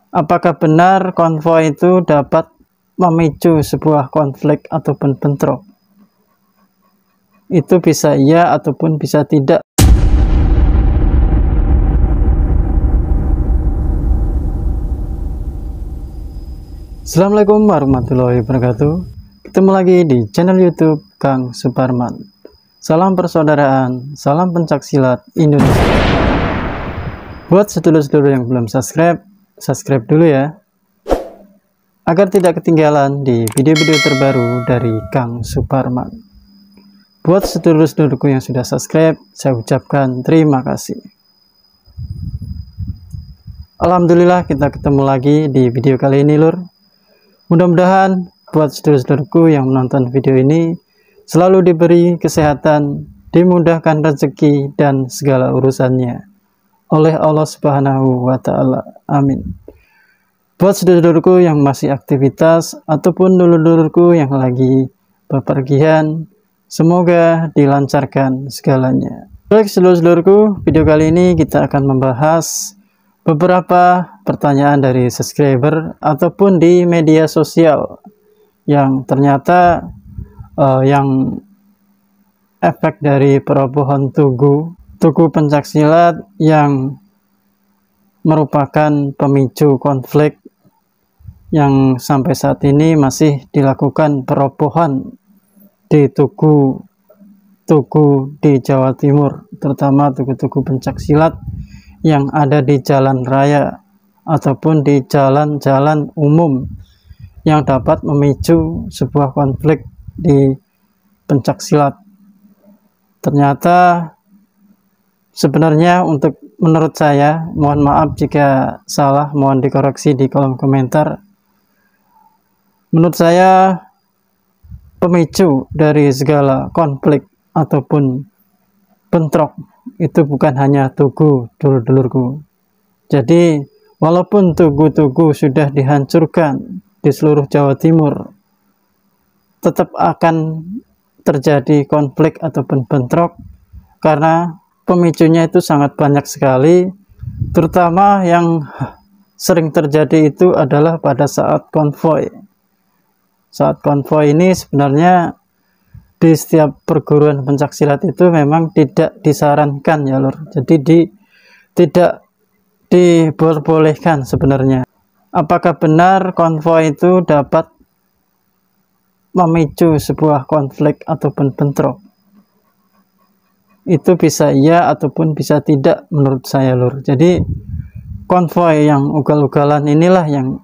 Apakah benar konvoi itu dapat memicu sebuah konflik ataupun bentrok? Itu bisa iya ataupun bisa tidak. Assalamualaikum warahmatullahi wabarakatuh. Ketemu lagi di channel YouTube Kang Suparman. Salam persaudaraan, salam pencaksilat Indonesia. Buat sedulur-sedulur yang belum subscribe dulu ya, agar tidak ketinggalan di video-video terbaru dari Kang Suparman. Buat sedulur-sedulurku yang sudah subscribe, saya ucapkan terima kasih. Alhamdulillah kita ketemu lagi di video kali ini lur. Mudah-mudahan buat sedulur-sedulurku yang menonton video ini selalu diberi kesehatan, dimudahkan rezeki dan segala urusannya oleh Allah Subhanahu wa Ta'ala. Amin. Buat sedulur-sedulurku yang masih aktivitas ataupun dulur-dulurku yang lagi bepergian, semoga dilancarkan segalanya. Baik sedulur-sedulurku, video kali ini kita akan membahas beberapa pertanyaan dari subscriber ataupun di media sosial yang ternyata yang efek dari perobohan tugu pencaksilat yang merupakan pemicu konflik yang sampai saat ini masih dilakukan perobohan di tugu di Jawa Timur, terutama tugu-tugu pencaksilat yang ada di jalan raya ataupun di jalan-jalan umum yang dapat memicu sebuah konflik di pencaksilat. Ternyata sebenarnya menurut saya, mohon maaf jika salah, mohon dikoreksi di kolom komentar. Menurut saya pemicu dari segala konflik ataupun bentrok itu bukan hanya tugu, dulur-dulurku. Jadi walaupun tugu-tugu sudah dihancurkan di seluruh Jawa Timur, tetap akan terjadi konflik ataupun bentrok karena pemicunya itu sangat banyak sekali, terutama yang sering terjadi itu adalah pada saat konvoi. Saat konvoi ini sebenarnya di setiap perguruan pencaksilat itu memang tidak disarankan ya lur. Jadi tidak diperbolehkan sebenarnya. Apakah benar konvoi itu dapat memicu sebuah konflik ataupun bentrok? Itu bisa iya ataupun bisa tidak menurut saya lur. Jadi konvoi yang ugal-ugalan inilah yang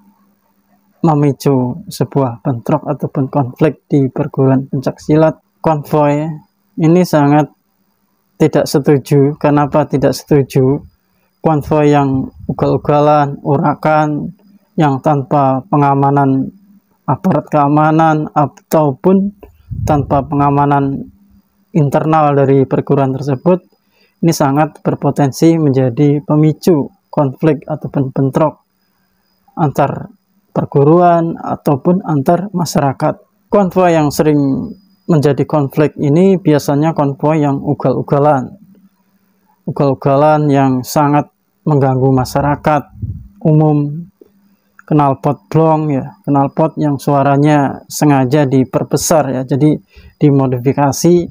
memicu sebuah bentrok ataupun konflik di perguruan pencaksilat. Konvoi ini sangat tidak setuju. Kenapa tidak setuju? Konvoi yang ugal-ugalan, urakan, yang tanpa pengamanan aparat keamanan ataupun tanpa pengamanan internal dari perguruan tersebut, ini sangat berpotensi menjadi pemicu konflik ataupun bentrok antar perguruan ataupun antar masyarakat. Konvoi yang sering menjadi konflik ini biasanya konvoi yang ugal-ugalan yang sangat mengganggu masyarakat umum. Knalpot blong ya, knalpot yang suaranya sengaja diperbesar ya, jadi dimodifikasi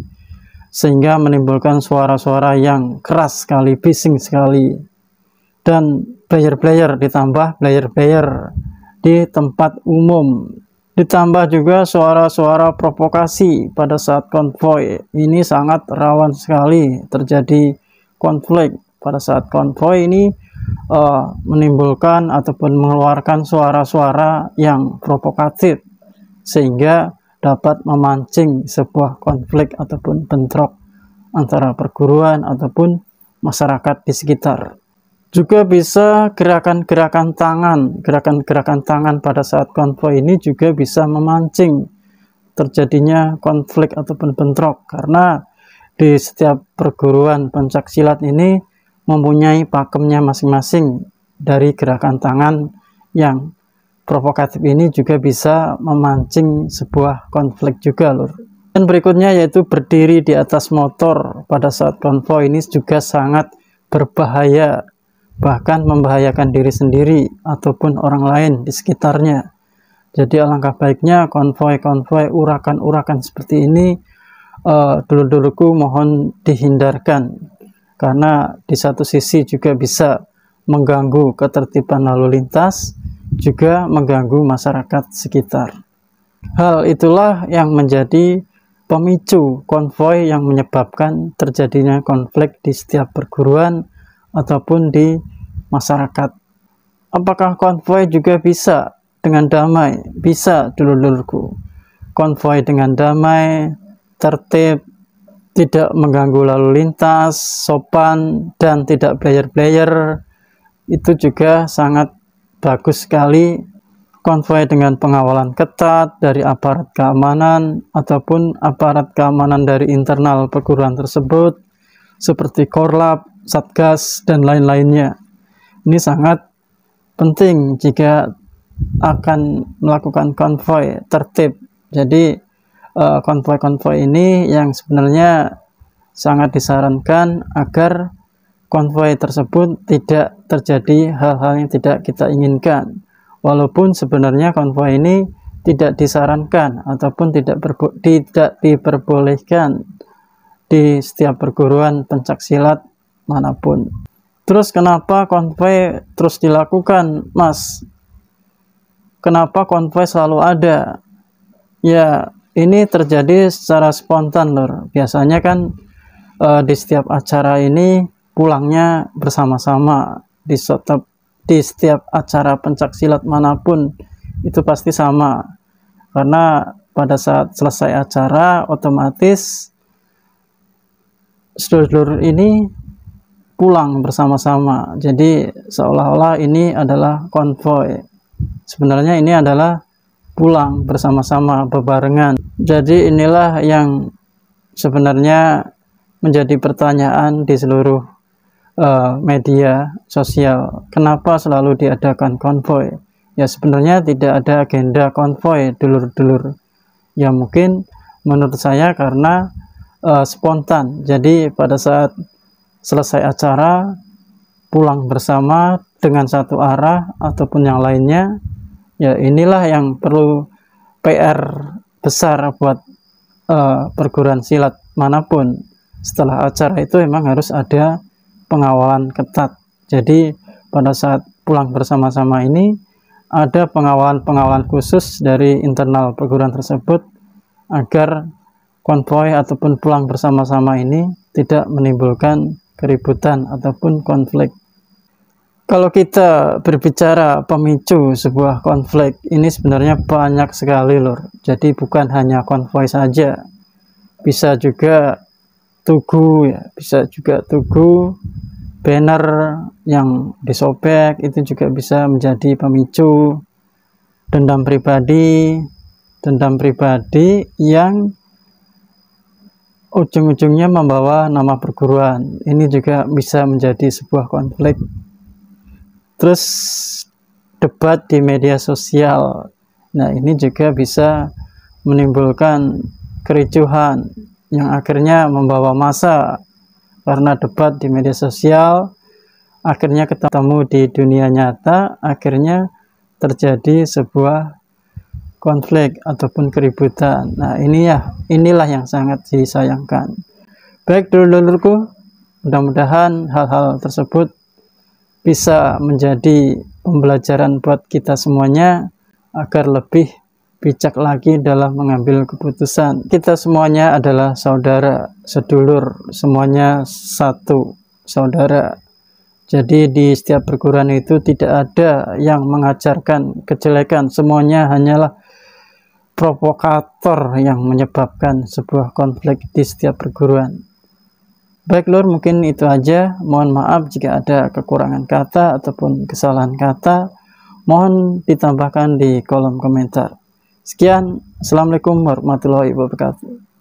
sehingga menimbulkan suara-suara yang keras sekali, bising sekali. Dan player-player ditambah player-player di tempat umum, ditambah juga suara-suara provokasi pada saat konvoi. Ini sangat rawan sekali terjadi konflik. Pada saat konvoi ini menimbulkan ataupun mengeluarkan suara-suara yang provokatif sehingga dapat memancing sebuah konflik ataupun bentrok antara perguruan ataupun masyarakat di sekitar. Juga bisa gerakan-gerakan tangan pada saat konvoi ini juga bisa memancing terjadinya konflik ataupun bentrok, karena di setiap perguruan pencaksilat ini mempunyai pakemnya masing-masing. Dari gerakan tangan yang provokatif ini juga bisa memancing sebuah konflik juga lur. Dan berikutnya yaitu berdiri di atas motor pada saat konvoi ini juga sangat berbahaya bahkan membahayakan diri sendiri ataupun orang lain di sekitarnya. Jadi alangkah baiknya konvoi-konvoi, urakan-urakan seperti ini dulur-dulurku mohon dihindarkan, karena di satu sisi juga bisa mengganggu ketertiban lalu lintas, juga mengganggu masyarakat sekitar. Hal itulah yang menjadi pemicu konvoi yang menyebabkan terjadinya konflik di setiap perguruan ataupun di masyarakat. Apakah konvoi juga bisa dengan damai? Bisa, dulur-dulurku. Konvoi dengan damai, tertib, tidak mengganggu lalu lintas, sopan, dan tidak player-player, itu juga sangat bagus sekali. Konvoi dengan pengawalan ketat dari aparat keamanan ataupun aparat keamanan dari internal perguruan tersebut seperti Korlap, Satgas, dan lain-lainnya. Ini sangat penting jika akan melakukan konvoi tertib. Jadi konvoi-konvoi ini yang sebenarnya sangat disarankan agar konvoi tersebut tidak terjadi hal-hal yang tidak kita inginkan. Walaupun sebenarnya konvoi ini tidak disarankan ataupun tidak diperbolehkan di setiap perguruan pencaksilat manapun. Terus kenapa konvoi terus dilakukan, Mas? Kenapa konvoi selalu ada? Ya, ini terjadi secara spontan, Lur. Biasanya kan di setiap acara ini pulangnya bersama-sama, di setiap acara pencaksilat manapun itu pasti sama, karena pada saat selesai acara otomatis sedulur-sedulur ini pulang bersama-sama. Jadi seolah-olah ini adalah konvoi, sebenarnya ini adalah pulang bersama-sama, bebarengan. Jadi inilah yang sebenarnya menjadi pertanyaan di seluruh media sosial. Kenapa selalu diadakan konvoi? Ya sebenarnya tidak ada agenda konvoi, dulur-dulur. Ya mungkin menurut saya karena spontan. Jadi pada saat selesai acara pulang bersama dengan satu arah ataupun yang lainnya. Ya inilah yang perlu PR besar buat perguruan silat manapun. Setelah acara itu memang harus ada pengawalan ketat. Jadi pada saat pulang bersama-sama ini ada pengawalan khusus dari internal perguruan tersebut agar konvoi ataupun pulang bersama-sama ini tidak menimbulkan keributan ataupun konflik. Kalau kita berbicara pemicu sebuah konflik, ini sebenarnya banyak sekali, Lur. Jadi bukan hanya konvoi saja, bisa juga tugu, ya, bisa juga tugu, banner yang disobek itu juga bisa menjadi pemicu. Dendam pribadi yang ujung-ujungnya membawa nama perguruan, ini juga bisa menjadi sebuah konflik. Terus debat di media sosial, nah ini juga bisa menimbulkan kericuhan yang akhirnya membawa massa, karena debat di media sosial akhirnya ketemu di dunia nyata, akhirnya terjadi sebuah konflik ataupun keributan. Nah inilah yang sangat disayangkan. Baik dulur-dulurku, mudah-mudahan hal-hal tersebut bisa menjadi pembelajaran buat kita semuanya agar lebih bijak lagi dalam mengambil keputusan. Kita semuanya adalah saudara, sedulur, semuanya satu saudara. Jadi di setiap perguruan itu tidak ada yang mengajarkan kejelekan, semuanya hanyalah provokator yang menyebabkan sebuah konflik di setiap perguruan. Baik Lur, mungkin itu aja. Mohon maaf jika ada kekurangan kata ataupun kesalahan kata. Mohon ditambahkan di kolom komentar. Sekian, Assalamualaikum warahmatullahi wabarakatuh.